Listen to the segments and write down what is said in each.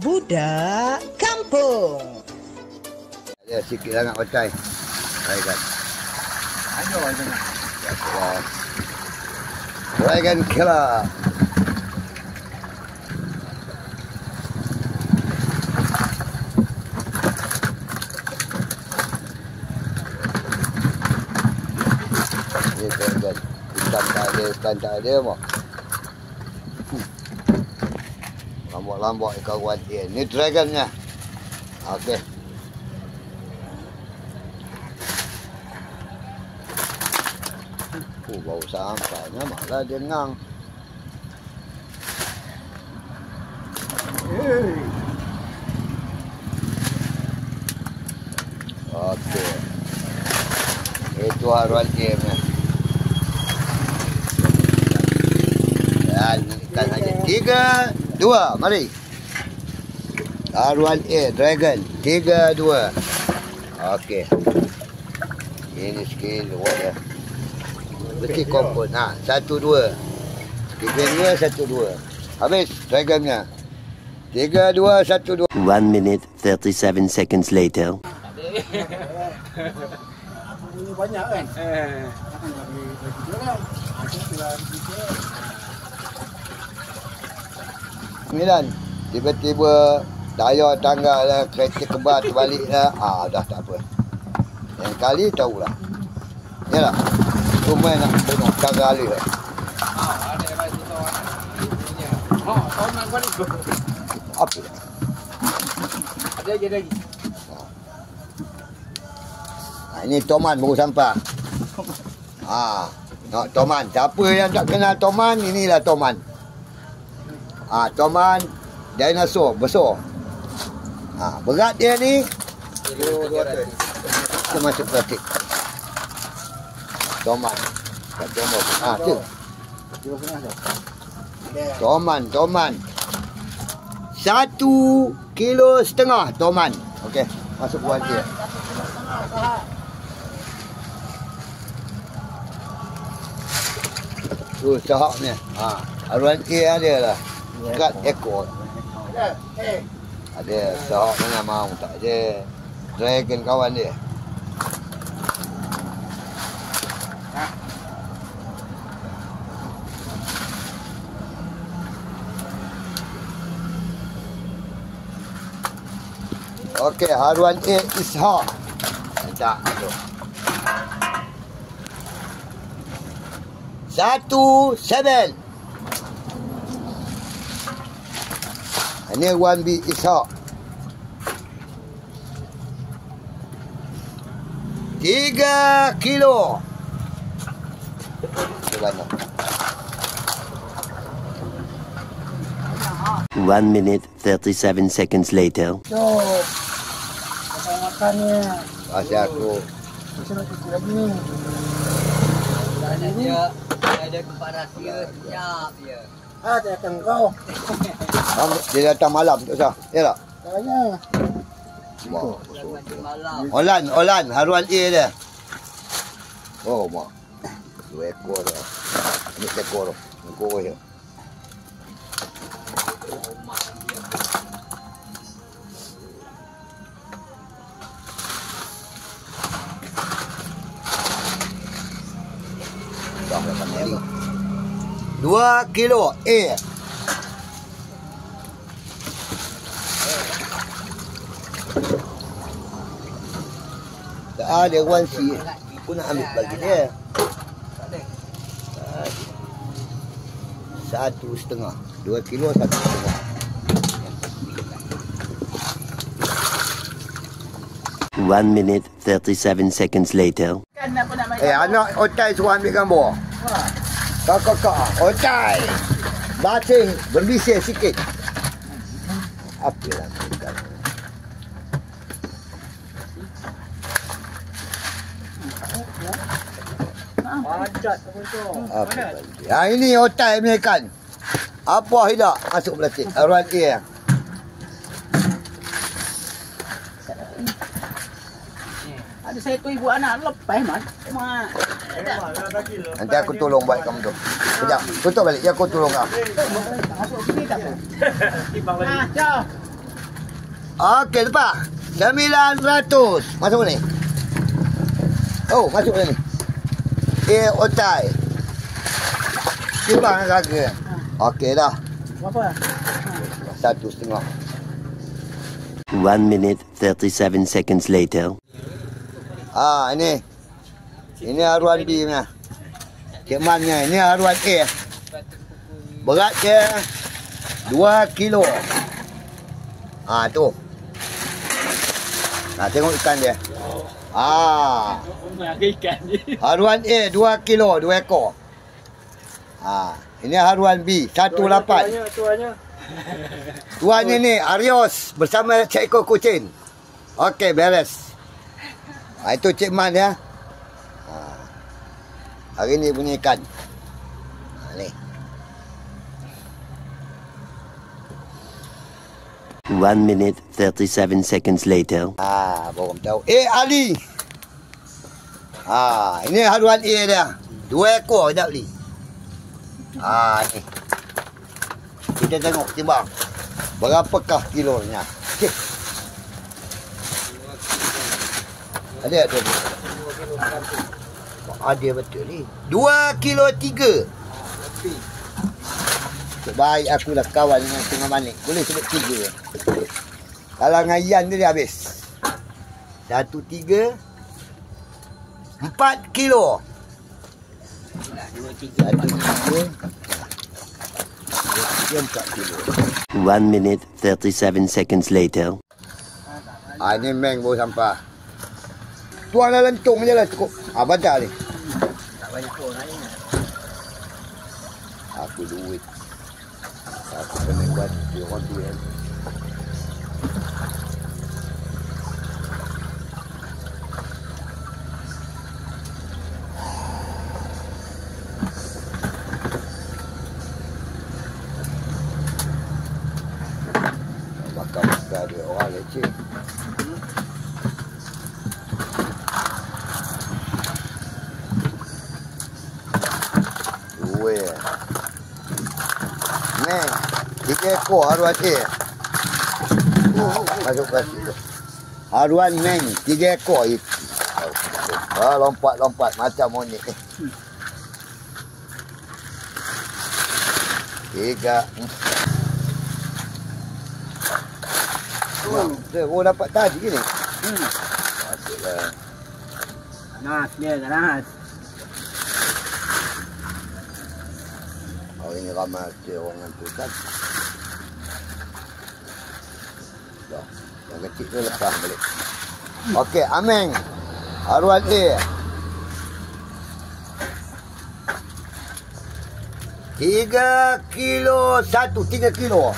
Budak Kampung. Ada sikit sangat otai. Baikkan. Ada orang tengah. Dragon Killer. Ini dragon. Ikan tak ada mak. Lambak-lambak ikan kuatin. Ini dragonnya. Okey. Bau sampainya malah dia ngang. Okey. Itu haruan game-nya. Dan ikan saja. 3, 2, mari. Haruan A, Dragon. 3, 2. Okey. Ini skill water. Betul kompon. 1, 2. 3, 2, 1, 2. Habis Dragonnya. 3, 2, 1, 2. 1 minute 37 seconds later. Ini banyak kan? Sembilan. Tiba-tiba daya tangga lah, kereta kebal terbalik lah. Dah tak apa. Yang kali tahulah. Yalah. Cuma nak tengok cara alih lah. Ada yang baik tu orang. Tahun nak balik. Apa? Ada lagi. Ini Toman baru sampai. Nak Toman. Siapa yang tak kenal Toman, inilah Toman. Toman dinosaur besar. Berat dia ni kilo 200. Kita masuk plastik. Toman. Tu. Toman. 1,5 kilo Toman. Okey, masuk buat dia. Tu sahaknya. Haruan A ada lah. Kat ekor. Ada sahak mana mau tak ada. Dragon kawan dia. Okey, haruan A Ishak. Tak tu. 1-7. Ini 1B Ishak. 3 kilo. Mana? 1 minute 37 seconds later. Makannya. Masih aku. Macam nak cuci lagi ni. Ada tempat rahsia senyap dia. Dia datang kau. Dia datang malam tak usah. Ya tak? Tanya. Olan haruan A dia. Oh mak. 2 ekor dah. Ini ekor. Ekor dia. Dah dapat ni. 2 kilo A. Tak ada 1C. Aku nak ambil bagi dia. 1,5. 2 kilo 1,5. 1 minute 37 seconds later. Anak otai suruh ambil gambar. Kakak, otai. Bating, berbisir sikit. Apa lah kita. Ini otai punya ikan. Apa hidak masuk plastik. Haruan A. Ada satu ibu anak lepas mat. Nanti aku tolong buat kamu tu. Sekejap. Tutup balik. Ya aku tolong kamu. Masuk sini tak apa. Jauh. Okey, lepas. 900. Masuk ni. Oh, masuk ni. Otai. Timbang harga. Okey dah. Berapa? 1,5. 1 minute 37 seconds later. Ini. Ini haruan B punya. Cik Mannya. Ini haruan A. Berat dia 2 kilo. Tu. Nah, tengok ikan dia. Ikan je. Haruan A 2 kilo, 2 ekor. Ini haruan B 18. Tuannya ni Arios bersama seekor kucing. Okey, beres. Itu Cik Man ya. Hari ni punya ikan. Ni. 1 minute 37 seconds later. Baru tahu. Ali. Ini haruan A dia. 2 ekor dah beli. Ni. Kita tengok timbang. Berapakah kilonya? Okey. Ada tu. Ada betul ni. 2 kilo 3. Baik aku dah kawan dengan Tengah Manik. Boleh sebut 3. Kalau dengan Yan dia habis. 1, 3. 4 kilo. 1, 3. 4 kilo. 1 minute 37 seconds later. Ini meng baru sampai. Tuang dalam tong je lah cukup. Banyak ni. Tak banyak orang ni. Aku duit. Aku kena buat dia orang tu kan. Bakar-bakar dia orang leceh. Meng, 3 ekor haruan A. Masuk ke situ. Haruan meng, 3 ekor. Lompat-lompat macam monyet ni. 3, 4. Oh, dapat tadi ni. Masuklah. Ganas dia, ganas. Hari ni ramai dia orang tu kan. Dah. Yang kecil tu lepas balik. Okey, Ameng. Haruan A. 3 kilo 1, 3 kilo.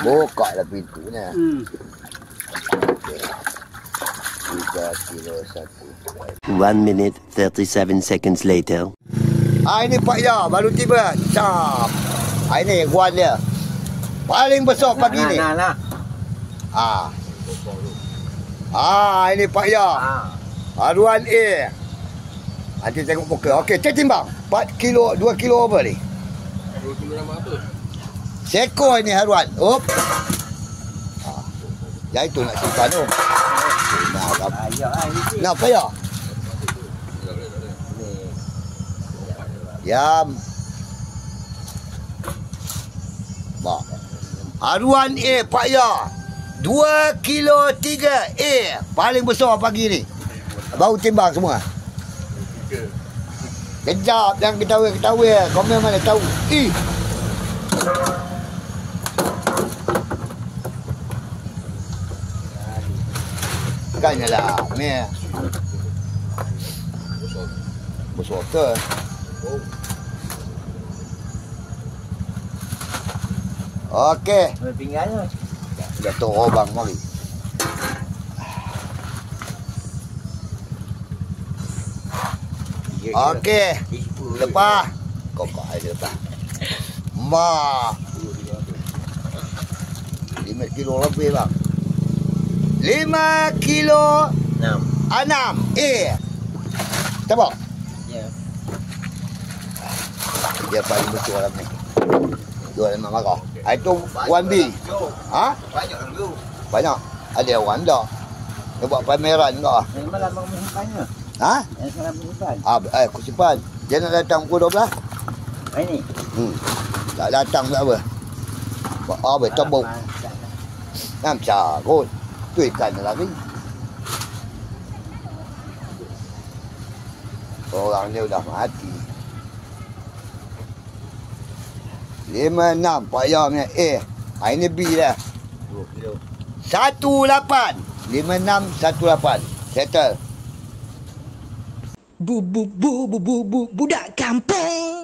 Buka dah pintunya. 3 kilo 1. 1 minute 37 seconds later. Ini Pak Ya baru tiba. Cap. Ini guan dia. Paling besar pagi ni. Ini Pak Ya. Haruan A. Nanti tengok muka. Okey, cek timbang. 4 kilo, 2 kilo apa ni? 2 kilo apa? Sekor ni haruan. Ya itu nak simpan tu. Nak apa ya? Yam. Haruan A Pak Ya. 2 kilo 3 A. Paling besar pagi ni. Baru timbang semua. Kejap, jangan ketawa-ketawa. Komen mana tahu. Bukannya lah. Ni. Besar ke? Okey. Berpinggannya. Datuk Obang mari. Okey. Lepas. Kokok aja lepas. 5 kilo lebih bang. 5 kilo 6 A. Tengok. Ya. Dia paling betul dalam ni. Jual memang marah. Itu 1B. Ha? Banyak orang dulu. Banyak. Ada orang tak? Dia buat pameran tak? Yang malam bang simpannya. Ha? Yang sekarang simpan. Aku simpan. Dia nak datang pukul 12. Ini. Tak datang tak apa. Buat apa? Tembuk. Nam carut. Tu ikan lari. Orang ni dah mati. 56 payah punya ini B dah. 18 5618 settle. Budak kampung.